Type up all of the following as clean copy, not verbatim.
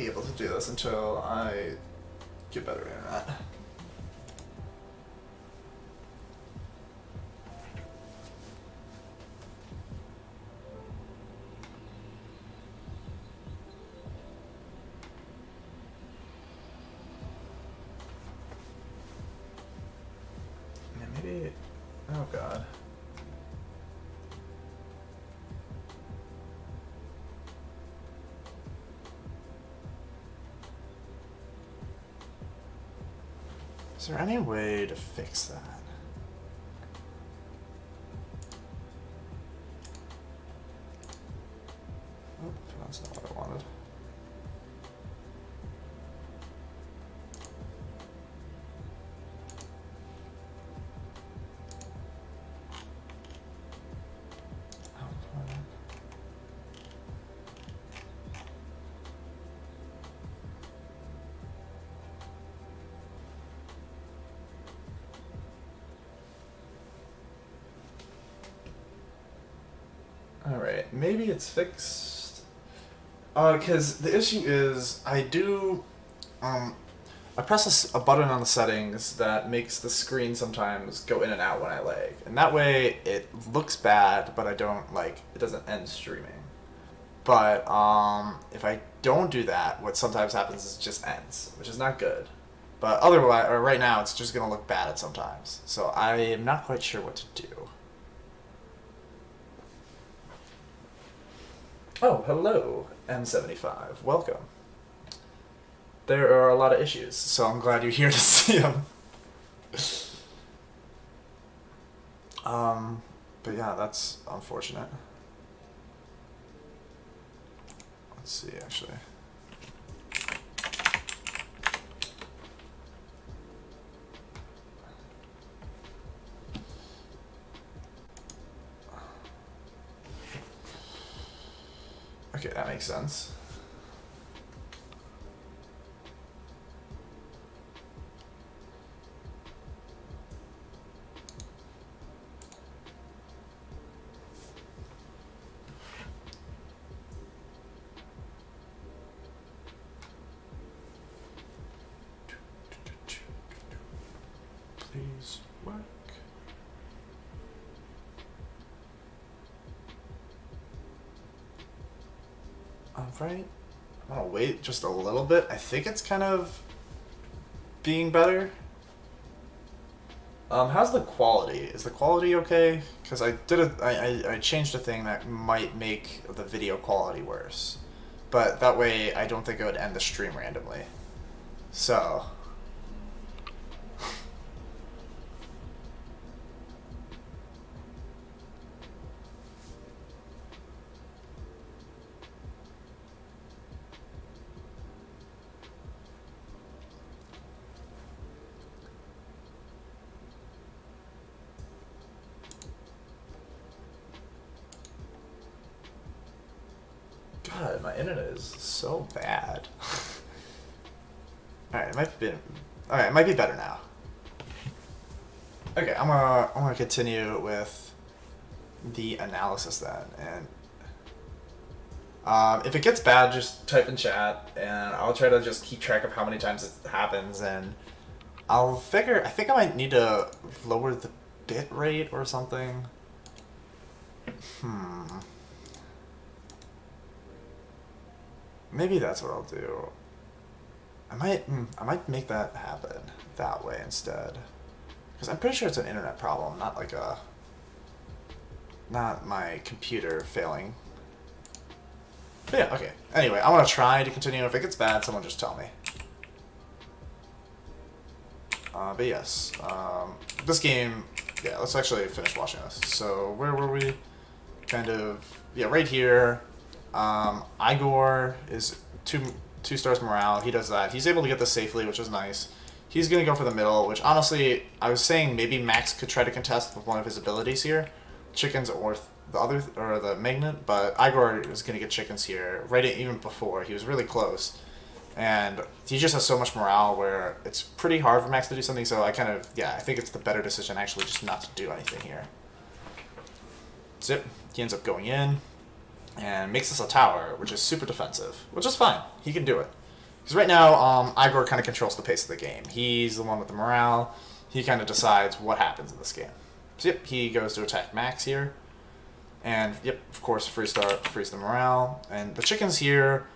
be able to do this until I get better internet. Yeah, maybe... Oh god. Is there any way to fix that? Oh, that's not what I wanted. Alright, maybe it's fixed. Because the issue is, I press a button on the settings that makes the screen sometimes go in and out when I lag. And that way, it looks bad, but I don't, like, it doesn't end streaming. But, if I don't do that, what sometimes happens is it just ends, which is not good. But otherwise, or right now, it's just gonna look bad at sometimes. So I am not quite sure what to do. Oh, hello, M75. Welcome. There are a lot of issues, so I'm glad you're here to see them. But yeah, that's unfortunate. Let's see, actually. Okay, that makes sense. Please work. Alright, I'm gonna wait just a little bit. I think it's kind of being better. How's the quality? Is the quality okay? Because I changed a thing that might make the video quality worse. But that way I don't think it would end the stream randomly. So... God, my internet is so bad. Alright, it might be better now. Okay, I'm gonna continue with the analysis then, and if it gets bad, just type in chat, and I'll try to just keep track of how many times it happens, and I'll figure. I think I might need to lower the bit rate or something. Maybe that's what I'll do. I might make that happen that way instead. Because I'm pretty sure it's an internet problem, not like not my computer failing. But yeah, okay. Anyway, I'm gonna try to continue. If it gets bad, someone just tell me. But yes, this game, yeah, let's actually finish watching this. So where were we? Kind of, yeah, right here. Igor is two stars morale. He does that. He's able to get this safely, which is nice. He's gonna go for the middle, which honestly, I was saying maybe Max could try to contest with one of his abilities here, chickens or the other or the magnet. But Igor is gonna get chickens here. Right, even before he was really close, and he just has so much morale where it's pretty hard for Max to do something. So I kind of, yeah, I think it's the better decision actually just not to do anything here. Zip. He ends up going in and makes us a tower, which is super defensive, which is fine. He can do it. Because right now, Igor kind of controls the pace of the game. He's the one with the morale. He kind of decides what happens in this game. So yep, he goes to attack Max here. And yep, of course, freeze the morale. And the chickens here,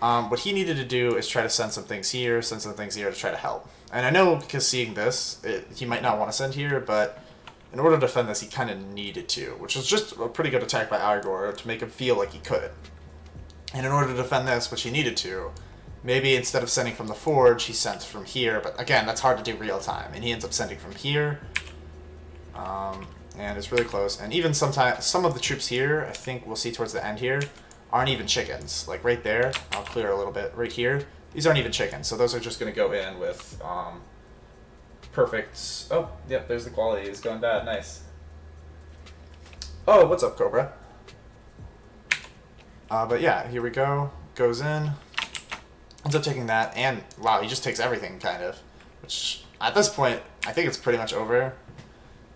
what he needed to do is try to send some things here, send some things here to try to help. And I know because seeing this, he might not want to send here, but in order to defend this, he kind of needed to, which was just a pretty good attack by Igor to make him feel like he could. And in order to defend this, which he needed to, maybe instead of sending from the forge, he sent from here. But again, that's hard to do real time. And he ends up sending from here. And it's really close. And even sometimes, some of the troops here, I think we'll see towards the end here, aren't even chickens. Like right there, I'll clear a little bit. Right here, these aren't even chickens. So those are just going to go in with perfect... Oh, yep, there's the quality. It's going bad. Nice. Oh, what's up, Cobra? But yeah, here we go. Goes in. Ends up taking that. And, wow, he just takes everything, kind of. Which, at this point, I think it's pretty much over.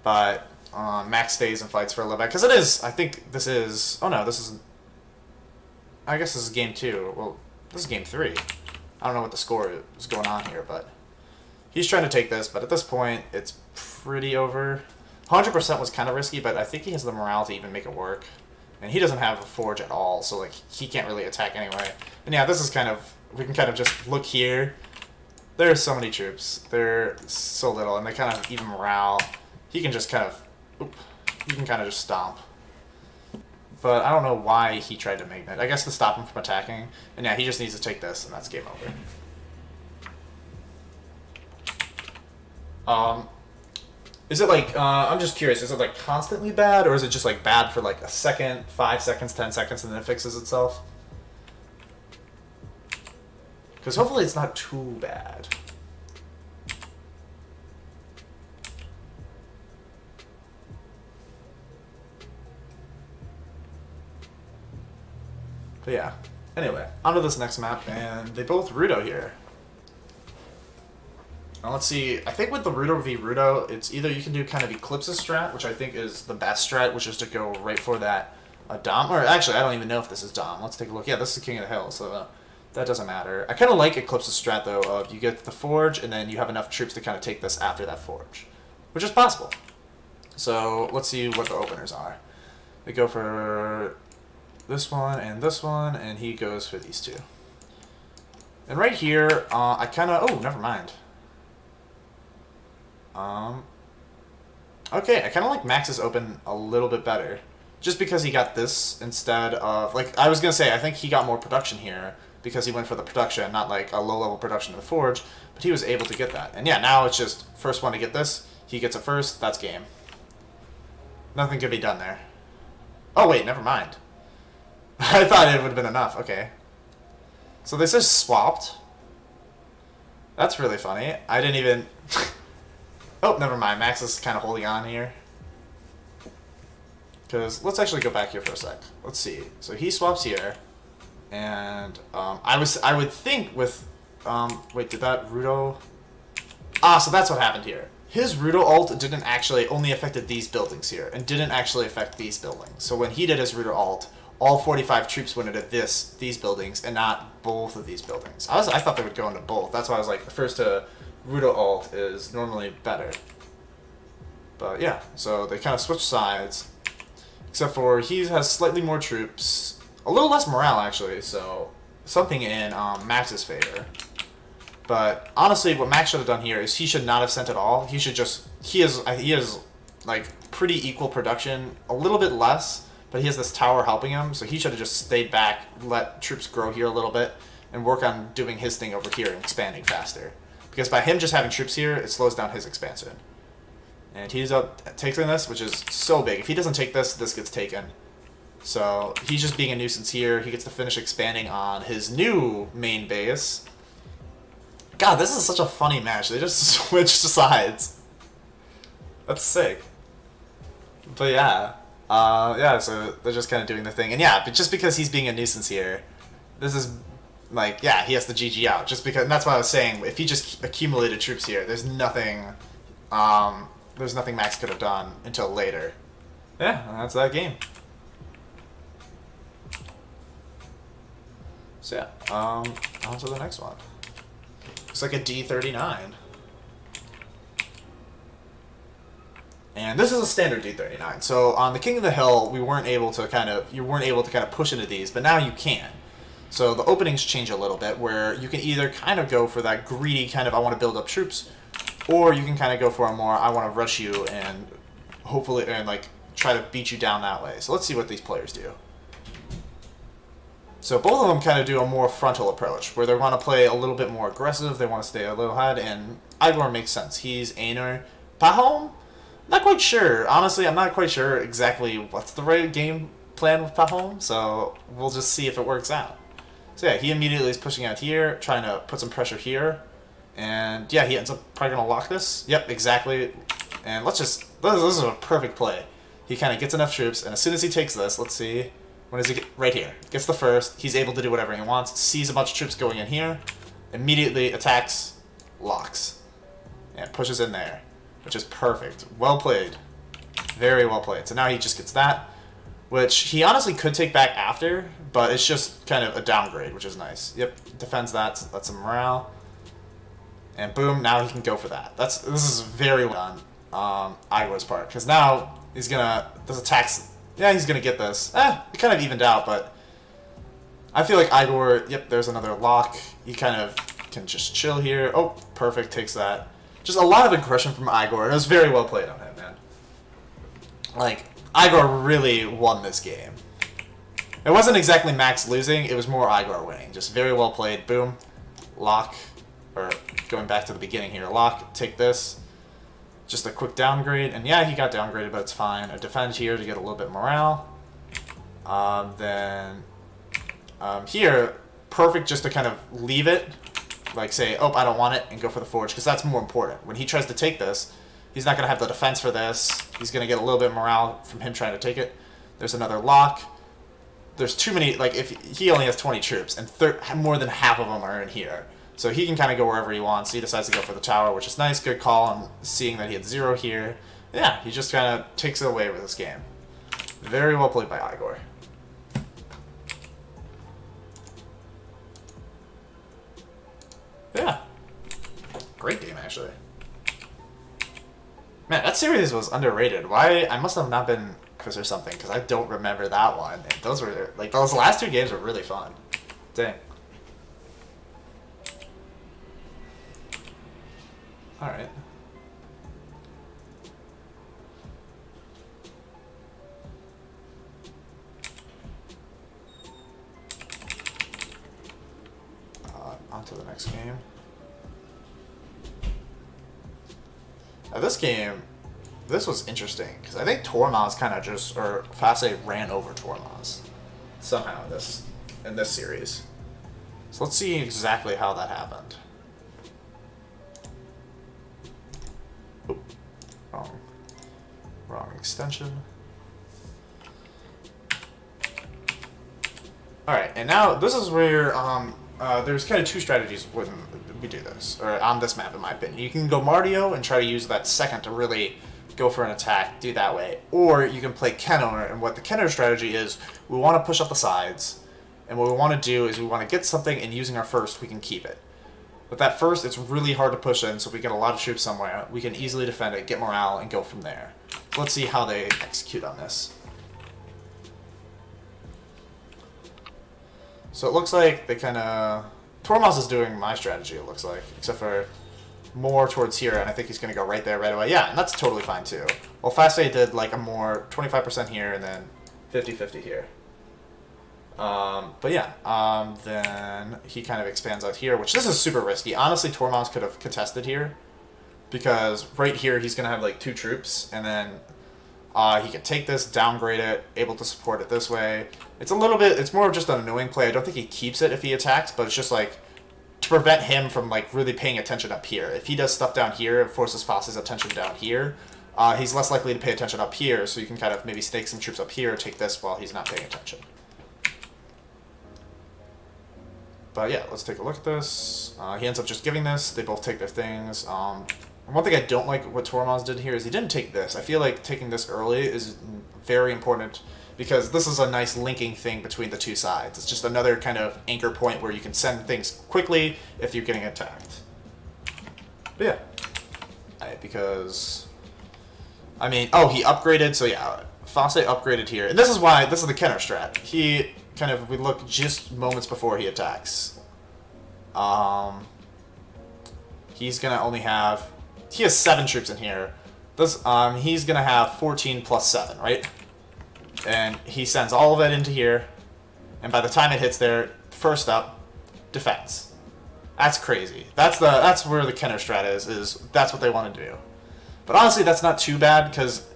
But Max stays and fights for a little bit. Because it is, I think this is... Oh, no, this is... I guess this is game 2. Well, this is game 3. I don't know what the score is going on here, but... He's trying to take this, but at this point, it's pretty over. 100% was kind of risky, but I think he has the morale to even make it work. And he doesn't have a forge at all, so like he can't really attack anyway. And yeah, this is kind of... We can kind of just look here. There's so many troops. They're so little, and they kind of even morale. He can just kind of... Oop, he can kind of just stomp. But I don't know why he tried to make that. I guess to stop him from attacking. And yeah, he just needs to take this, and that's game over. Is it like, I'm just curious, is it like constantly bad, or is it just like bad for like a second, 5 seconds, 10 seconds, and then it fixes itself? Because hopefully it's not too bad. But yeah, anyway, on to this next map, and they both Rudo here. Now let's see, I think with the Rudo v Rudo, it's either you can do kind of Eclipse's strat, which I think is the best strat, which is to go right for that Dom. Or actually, I don't even know if this is Dom. Let's take a look. Yeah, this is King of the Hill, so that doesn't matter. I kind of like Eclipse's strat, though, of you get the Forge, and then you have enough troops to kind of take this after that Forge, which is possible. So let's see what the openers are. They go for this one, and he goes for these two. And right here, I kind of... Oh, never mind. Okay, I kind of like Max's open a little bit better. Just because he got this instead of... Like, I was going to say, I think he got more production here because he went for the production, not like a low-level production in the Forge, but he was able to get that. And yeah, now it's just first one to get this. He gets it first, that's game. Nothing could be done there. Oh, wait, never mind. I thought it would have been enough. Okay. So this is swapped. That's really funny. I didn't even... Oh, never mind. Max is kind of holding on here. Because let's actually go back here for a sec. Let's see. So he swaps here. And I would think with... wait, did that Rudo... Ah, so that's what happened here. His Rudo ult didn't actually... Only affected these buildings here. And didn't actually affect these buildings. So when he did his Rudo ult... All 45 troops went into these buildings, and not both of these buildings. I thought they would go into both. That's why I was like, the first to Rudo ult is normally better. But yeah, so they kind of switch sides. Except for he has slightly more troops. A little less morale, actually, so something in Max's favor. But honestly, what Max should have done here is he should not have sent at all. He should just... He has like, pretty equal production. A little bit less... But he has this tower helping him, so he should have just stayed back, let troops grow here a little bit, and work on doing his thing over here and expanding faster. Because by him just having troops here, it slows down his expansion. And he's up taking this, which is so big. If he doesn't take this, this gets taken. So he's just being a nuisance here. He gets to finish expanding on his new main base. God, this is such a funny match. They just switched sides. That's sick. But yeah. Yeah, so they're just kind of doing the thing. And yeah, but just because he's being a nuisance here, this is, like, yeah, he has to GG out. Just because, and that's why I was saying, if he just accumulated troops here, there's nothing Max could have done until later. Yeah, that's that game. So yeah, on to the next one. Looks like a D39. And this is a standard D39. So on the King of the Hill, you weren't able to kind of push into these, but now you can. So the openings change a little bit, where you can either kind of go for that greedy kind of I want to build up troops, or you can kind of go for a more I want to rush you and hopefully like try to beat you down that way. So let's see what these players do. So both of them kind of do a more frontal approach, where they want to play a little bit more aggressive, they want to stay a little ahead, and Igor makes sense. He's Aner. Pahom? Not quite sure. Honestly, I'm not quite sure exactly what's the right game plan with Pahom, so we'll just see if it works out. So yeah, he immediately is pushing out here, trying to put some pressure here, and yeah, he ends up probably going to lock this. Yep, exactly. And let's just, this is a perfect play. He kind of gets enough troops, and as soon as he takes this, let's see, when does he get? Right here. Gets the first, he's able to do whatever he wants, sees a bunch of troops going in here, immediately attacks, locks, and pushes in there, which is perfect. Well played. Very well played. So now he just gets that, which he honestly could take back after, but it's just kind of a downgrade, which is nice. Yep, defends that, that's some morale. And boom, now he can go for that. This is very well done, Igor's part, because now he's gonna, this attacks, yeah, he's gonna get this. It kind of evened out, but I feel like Igor, yep, there's another lock. He kind of can just chill here. Oh, perfect, takes that. Just a lot of aggression from Igor, and it was very well played on him, man. Like, Igor really won this game. It wasn't exactly Max losing, it was more Igor winning. Just very well played. Boom. Lock. Or, going back to the beginning here. Lock, take this. Just a quick downgrade. And yeah, he got downgraded, but it's fine. A defend here to get a little bit morale. Here, perfect just to kind of leave it. Like say, oh, I don't want it, and go for the forge, because that's more important. When he tries to take this, he's not going to have the defense for this. He's going to get a little bit of morale from him trying to take it. There's another lock. There's too many, like, if he only has 20 troops, and more than half of them are in here. So he can kind of go wherever he wants. He decides to go for the tower, which is nice. Good call on seeing that he had 0 here. Yeah, he just kind of takes it away with this game. Very well played by Igor. Yeah. Great game, actually. Man, that series was underrated. Why? I must have not been Chris or something, because I don't remember that one. And those were, like, those last 2 games were really fun. Dang. Alright. On to the next game. Now this was interesting, because I think Tormaz kind of just, or Fase ran over Tormaz somehow in this series. So let's see exactly how that happened. Oop, wrong extension. Alright, and now this is where there's kind of 2 strategies when we do this, or on this map in my opinion. You can go Mardio and try to use that second to really go for an attack, do that way. Or you can play Kenner, and what the Kenner strategy is, we want to push up the sides, and what we want to do is we want to get something, and using our first, we can keep it. But that first, it's really hard to push in, so if we get a lot of troops somewhere, we can easily defend it, get morale, and go from there. So let's see how they execute on this. So it looks like they kind of... Tormaz is doing my strategy, it looks like, except for more towards here, and I think he's going to go right there right away. Yeah, and that's totally fine, too. Well, Fase did, like, a more 25% here, and then 50-50 here. But yeah, then he kind of expands out here, which this is super risky. Honestly, Tormaz could have contested here, because right here he's going to have, like, 2 troops, and then he could take this, downgrade it, able to support it this way. It's a little bit, it's more of just an annoying play. I don't think he keeps it if he attacks, but it's just like to prevent him from like really paying attention up here. If he does stuff down here, it forces Fase's attention down here. He's less likely to pay attention up here, so you can kind of maybe stake some troops up here, take this while he's not paying attention. But yeah, let's take a look at this. He ends up just giving this. They both take their things. One thing I don't like what Tormaz did here is he didn't take this. I feel like taking this early is very important, because this is a nice linking thing between the 2 sides. It's just another kind of anchor point where you can send things quickly if you're getting attacked. But yeah. Right, because... I mean, oh, he upgraded, so yeah, Fosse upgraded here. And this is why, this is the Kenner strat. He kind of, if we look just moments before he attacks, he's gonna only have, he has 7 troops in here. This, he's gonna have 14 plus 7, right? And he sends all of it into here, and by the time it hits there, first up, defense. That's crazy. That's where the Kenner strat is that's what they want to do. But honestly, that's not too bad, because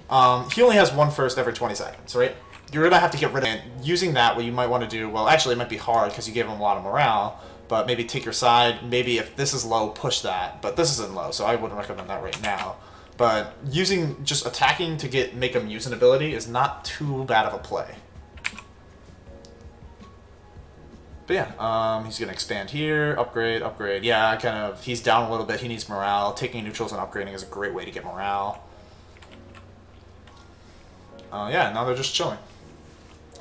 he only has 1 first every 20 seconds, right? You're going to have to get rid of it. Using that, what you might want to do, well, actually, it might be hard, because you gave him a lot of morale, but maybe take your side. Maybe if this is low, push that. But this isn't low, so I wouldn't recommend that right now. But using, just attacking to make him use an ability is not too bad of a play. But yeah, he's going to expand here, upgrade. Yeah, kind of, he's down a little bit. He needs morale. Taking neutrals and upgrading is a great way to get morale. Yeah, now they're just chilling.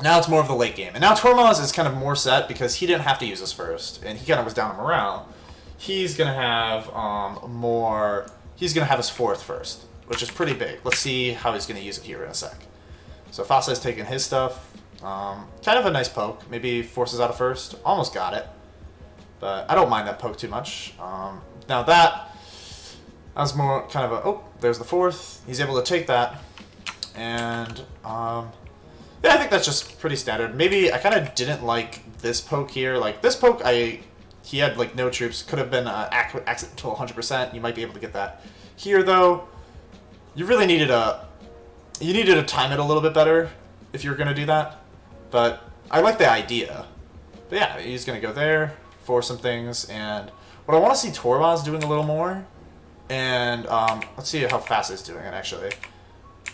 Now it's more of the late game. And now Tormaz is kind of more set because he didn't have to use this first. And he kind of was down on morale. He's going to have more... He's going to have his 4th first, which is pretty big. Let's see how he's going to use it here in a sec. So Fosse's taking his stuff. Kind of a nice poke. Maybe forces out a first. Almost got it. But I don't mind that poke too much. Now that was more kind of a... Oh, there's the 4th. He's able to take that. And, yeah, I think that's just pretty standard. Maybe I kind of didn't like this poke here. Like, this poke, he had, like, no troops. Could have been accidental 100%. You might be able to get that. Here, though, you really needed you needed to time it a little bit better if you were going to do that. But I like the idea. But yeah, he's going to go there, force some things, and what I want to see Tormaz doing a little more, and let's see how fast he's doing it, actually.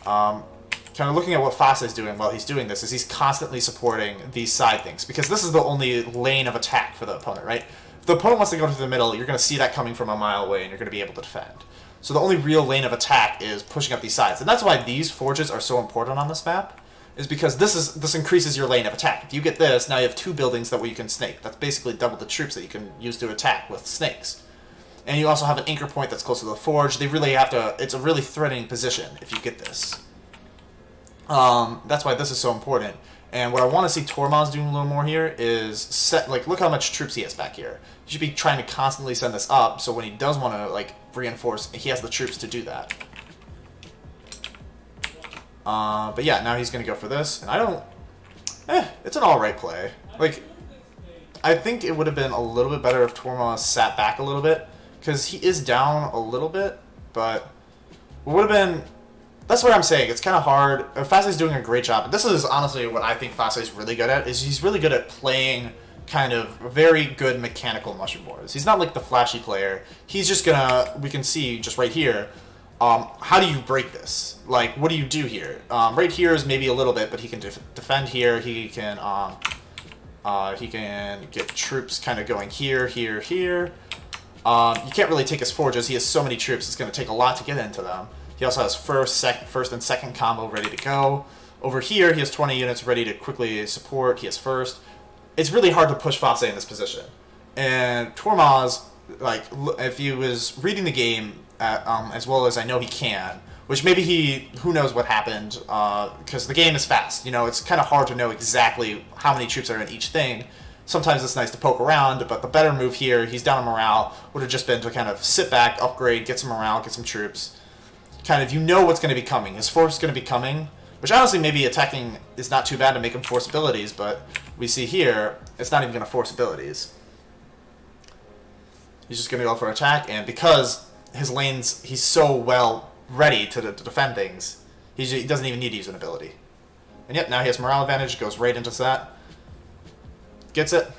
Kind of looking at what Fosse is doing while he's doing this is he's constantly supporting these side things, because this is the only lane of attack for the opponent, right? If the opponent wants to go to the middle, you're going to see that coming from a mile away, and you're going to be able to defend. So the only real lane of attack is pushing up these sides, and that's why these forges are so important on this map, is because this increases your lane of attack. If you get this, now you have 2 buildings that way you can snake. That's basically double the troops that you can use to attack with snakes. And you also have an anchor point that's close to the forge. They really have to... It's a really threatening position if you get this. That's why this is so important. And what I want to see Tormaz doing a little more here is set, like, look how much troops he has back here. He should be trying to constantly send this up, so when he does want to, like, reinforce, he has the troops to do that. But yeah, now he's going to go for this, and I don't... it's an alright play. Like, I think it would have been a little bit better if Tormaz sat back a little bit, because he is down a little bit, but it would have been... That's what I'm saying. It's kind of hard. Fosse's doing a great job. This is honestly what I think Fosse's really good at, is he's really good at playing kind of very good mechanical mushroom wars. He's not like the flashy player. He's just gonna, we can see just right here, how do you break this? Like, what do you do here? Right here is maybe a little bit, but he can defend here. He can get troops kind of going here, here, here. You can't really take his forges. He has so many troops. It's going to take a lot to get into them. He also has first and second combo ready to go. Over here, he has 20 units ready to quickly support. He has first. It's really hard to push Fosse in this position. And Tormaz, like, if he was reading the game as well as I know he can, which maybe who knows what happened, because the game is fast. You know, it's kind of hard to know exactly how many troops are in each thing. Sometimes it's nice to poke around, but the better move here, he's down on morale, would have just been to kind of sit back, upgrade, get some morale, get some troops. Kind of, you know what's going to be coming. His force is going to be coming, which honestly maybe attacking is not too bad to make him force abilities, but we see here, it's not even going to force abilities. He's just going to go for attack, and because his lanes, he's so well ready to defend things, he doesn't even need to use an ability. And yep, now he has morale advantage, goes right into that. Gets it,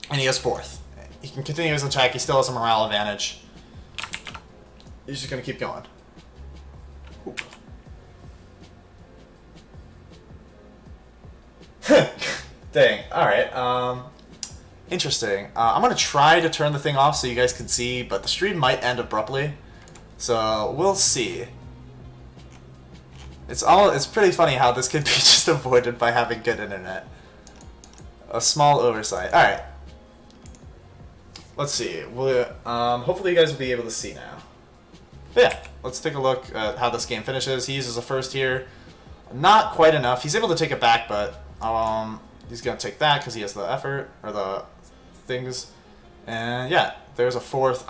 and he has fourth. He can continue his attack, he still has a morale advantage. He's just going to keep going. Oop. Dang, alright, interesting. I'm going to try to turn the thing off so you guys can see, but the stream might end abruptly, so we'll see. It's pretty funny how this could be just avoided by having good internet. A small oversight. Alright. let's see. Hopefully you guys will be able to see now. But yeah, let's take a look at how this game finishes. He uses a first here. Not quite enough. He's able to take it back, but he's going to take that because he has the effort, or the things. And yeah, there's a fourth.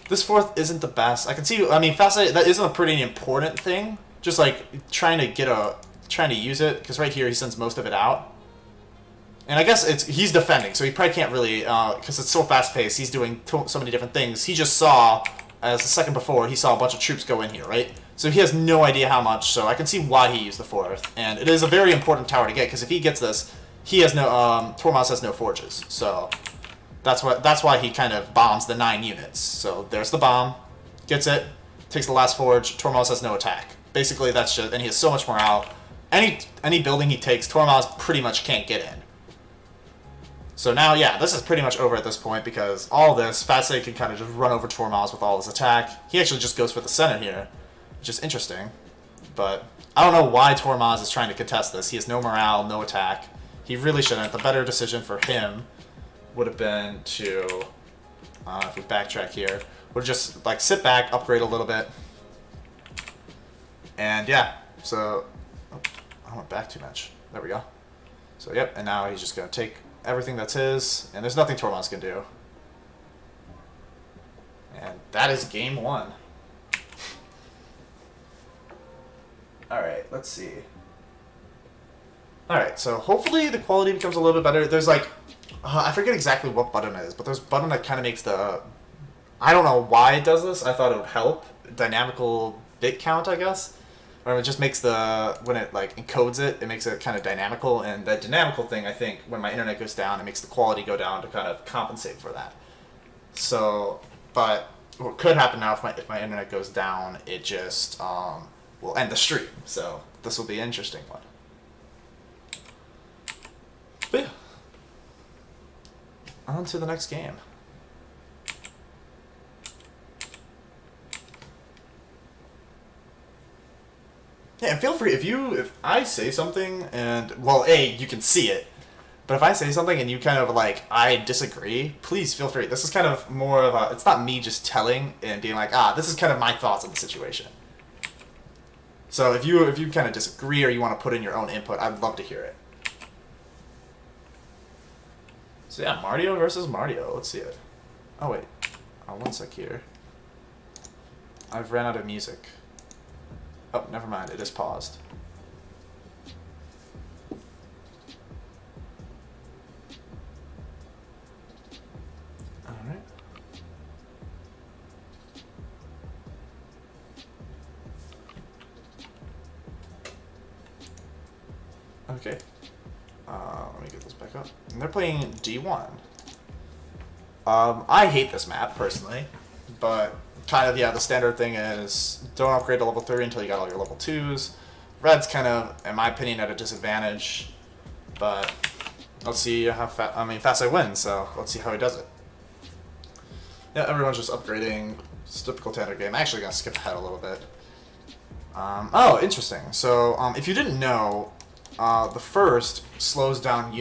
This fourth isn't the best. I can see, I mean, fascinating, that isn't a pretty important thing. Just like trying to use it, because right here he sends most of it out. And I guess he's defending, so he probably can't really, because it's so fast-paced, he's doing so many different things. He just saw, as the second before, he saw a bunch of troops go in here, right? So he has no idea how much, so I can see why he used the fourth. And it is a very important tower to get, because if he gets this, he has no, Tormaz has no forges. So that's why he kind of bombs the 9 units. So there's the bomb, gets it, takes the last forge, Tormaz has no attack. Basically, that's just, and he has so much morale. Any building he takes, Tormaz pretty much can't get in. So now, yeah, this is pretty much over at this point, because all this, Fasay can kind of just run over Tormaz with all his attack. He actually just goes for the center here, which is interesting. But I don't know why Tormaz is trying to contest this. He has no morale, no attack. He really shouldn't. The better decision for him would have been to, if we backtrack here, would just like sit back, upgrade a little bit. And yeah, so, oh, I went back too much. There we go. So yep, and now he's just going to take everything that's his, and there's nothing Tormaz can do. And that is game 1. Alright, let's see. Alright, so hopefully the quality becomes a little bit better. There's like, I forget exactly what button it is, but there's a button that kind of makes the, I don't know why it does this. I thought it would help. Dynamical bit count, I guess. Or it just makes the, when it like encodes it, it makes it kind of dynamical, and that dynamical thing, I think, when my internet goes down, it makes the quality go down to kind of compensate for that. So, but what could happen now if my internet goes down, it just will end the stream. So this will be an interesting one. But yeah, on to the next game. Yeah, and feel free, if I say something and, well, A, you can see it, but if I say something and you kind of like, I disagree, please feel free. This is kind of more of a, it's not me just telling and being like, this is kind of my thoughts on the situation. So if you kind of disagree or you want to put in your own input, I'd love to hear it. So yeah, Mario versus Mario, let's see it. Oh wait, one sec here. I've ran out of music. Oh, never mind. It is paused. All right. Okay. Let me get this back up. And they're playing D1. I hate this map, personally, but kind of, yeah, the standard thing is don't upgrade to level 3 until you got all your level 2s. Red's kind of, in my opinion, at a disadvantage, but let's see how fast I win, so let's see how he does it. Yeah, everyone's just upgrading. It's a typical standard game. I'm actually going to skip ahead a little bit. Oh, interesting. So, if you didn't know, the first slows down